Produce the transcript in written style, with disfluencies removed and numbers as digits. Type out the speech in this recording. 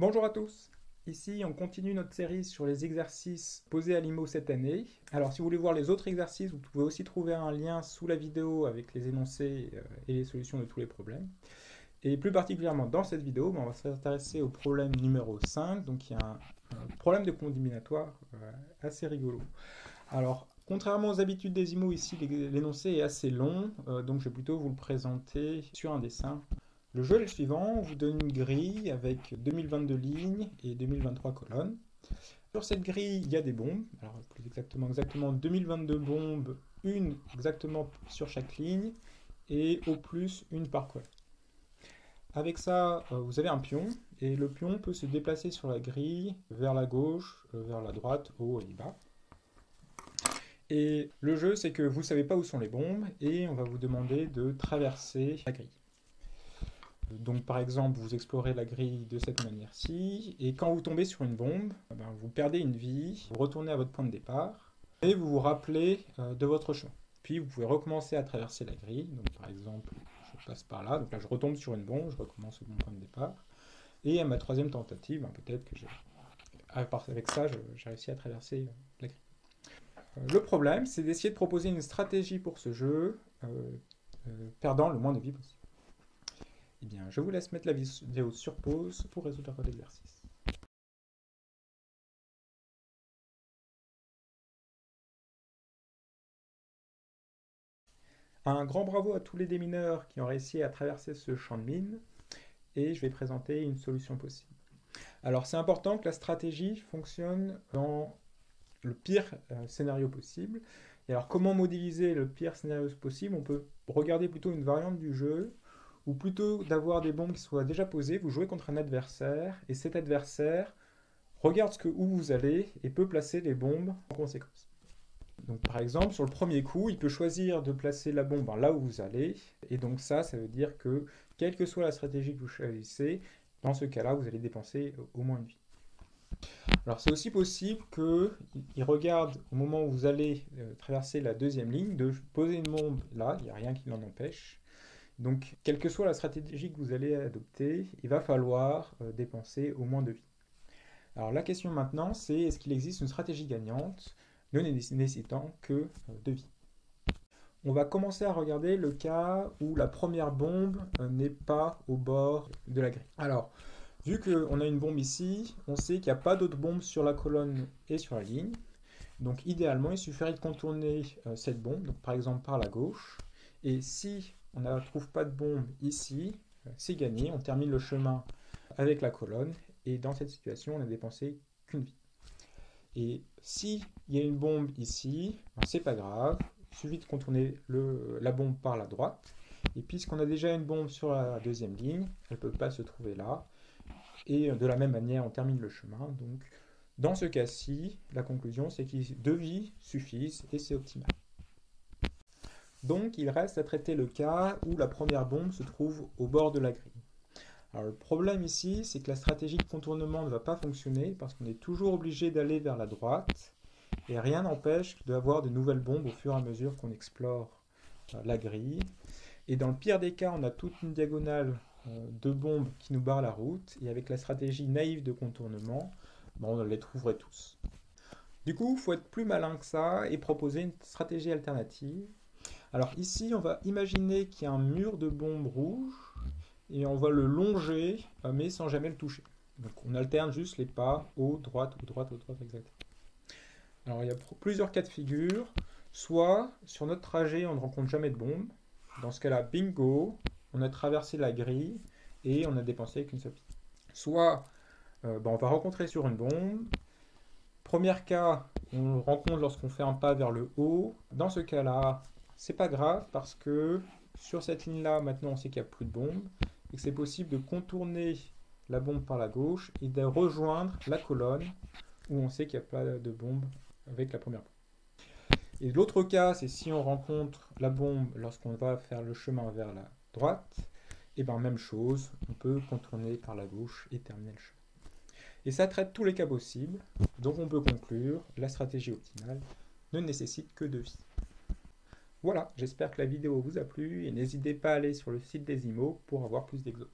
Bonjour à tous. Ici, on continue notre série sur les exercices posés à l'IMO cette année. Alors, si vous voulez voir les autres exercices, vous pouvez aussi trouver un lien sous la vidéo avec les énoncés et les solutions de tous les problèmes. Et plus particulièrement dans cette vidéo, on va s'intéresser au problème numéro 5. Donc, il y a un problème de combinatoire assez rigolo. Alors, contrairement aux habitudes des IMO, ici, l'énoncé est assez long, donc je vais plutôt vous le présenter sur un dessin. Le jeu est le suivant, on vous donne une grille avec 2022 lignes et 2023 colonnes. Sur cette grille, il y a des bombes, alors plus exactement 2022 bombes, une exactement sur chaque ligne, et au plus une par colonne. Avec ça, vous avez un pion, et le pion peut se déplacer sur la grille vers la gauche, vers la droite, haut et bas. Et le jeu, c'est que vous ne savez pas où sont les bombes, et on va vous demander de traverser la grille. Donc par exemple, vous explorez la grille de cette manière-ci, et quand vous tombez sur une bombe, vous perdez une vie, vous retournez à votre point de départ, et vous vous rappelez de votre chemin. Puis vous pouvez recommencer à traverser la grille, donc par exemple, je passe par là, donc là je retombe sur une bombe, je recommence au bon point de départ, et à ma troisième tentative, peut-être que avec ça, j'ai réussi à traverser la grille. Le problème, c'est d'essayer de proposer une stratégie pour ce jeu, perdant le moins de vie possible. Eh bien, je vous laisse mettre la vidéo sur pause pour résoudre l'exercice. Un grand bravo à tous les démineurs qui ont réussi à traverser ce champ de mine, et je vais présenter une solution possible. Alors, c'est important que la stratégie fonctionne dans le pire scénario possible. Et alors, comment modéliser le pire scénario possible? On peut regarder plutôt une variante du jeu, ou plutôt d'avoir des bombes qui soient déjà posées, vous jouez contre un adversaire, et cet adversaire regarde où vous allez et peut placer les bombes en conséquence. Donc par exemple, sur le premier coup, il peut choisir de placer la bombe là où vous allez, et donc ça veut dire que, quelle que soit la stratégie que vous choisissez, dans ce cas-là, vous allez dépenser au moins une vie. Alors c'est aussi possible qu'il regarde au moment où vous allez traverser la deuxième ligne, de poser une bombe là, il n'y a rien qui l'en empêche. Donc, quelle que soit la stratégie que vous allez adopter, il va falloir dépenser au moins de vie. Alors la question maintenant, c'est est-ce qu'il existe une stratégie gagnante ne nécessitant que de vie? On va commencer à regarder le cas où la première bombe n'est pas au bord de la grille. Alors, vu qu'on a une bombe ici, on sait qu'il n'y a pas d'autres bombes sur la colonne et sur la ligne. Donc idéalement, il suffirait de contourner cette bombe, donc par exemple par la gauche. Et si on ne trouve pas de bombe ici, c'est gagné, on termine le chemin avec la colonne. Et dans cette situation, on n'a dépensé qu'une vie. Et s'il y a une bombe ici, c'est pas grave, il suffit de contourner la bombe par la droite. Et puisqu'on a déjà une bombe sur la deuxième ligne, elle ne peut pas se trouver là. Et de la même manière, on termine le chemin. Donc, dans ce cas-ci, la conclusion, c'est que 2 vies suffisent et c'est optimal. Donc, il reste à traiter le cas où la première bombe se trouve au bord de la grille. Alors, le problème ici, c'est que la stratégie de contournement ne va pas fonctionner parce qu'on est toujours obligé d'aller vers la droite et rien n'empêche d'avoir de nouvelles bombes au fur et à mesure qu'on explore la grille. Et dans le pire des cas, on a toute une diagonale de bombes qui nous barrent la route et avec la stratégie naïve de contournement, on les trouverait tous. Du coup, il faut être plus malin que ça et proposer une stratégie alternative. Alors ici, on va imaginer qu'il y a un mur de bombes rouges et on va le longer, mais sans jamais le toucher. Donc on alterne juste les pas haut, droite, haut, droite, exactement. Alors il y a plusieurs cas de figure. Soit sur notre trajet, on ne rencontre jamais de bombe. Dans ce cas-là, bingo, on a traversé la grille et on a dépensé qu'une seule vie. Soit on va rencontrer sur une bombe. Premier cas, on rencontre lorsqu'on fait un pas vers le haut. Dans ce cas-là, c'est pas grave parce que sur cette ligne-là, maintenant on sait qu'il n'y a plus de bombe et que c'est possible de contourner la bombe par la gauche et de rejoindre la colonne où on sait qu'il n'y a pas de bombe avec la première bombe. Et l'autre cas, c'est si on rencontre la bombe lorsqu'on va faire le chemin vers la droite, et bien même chose, on peut contourner par la gauche et terminer le chemin. Et ça traite tous les cas possibles, donc on peut conclure, la stratégie optimale ne nécessite que 2 vies. Voilà, j'espère que la vidéo vous a plu et n'hésitez pas à aller sur le site des IMO pour avoir plus d'exos.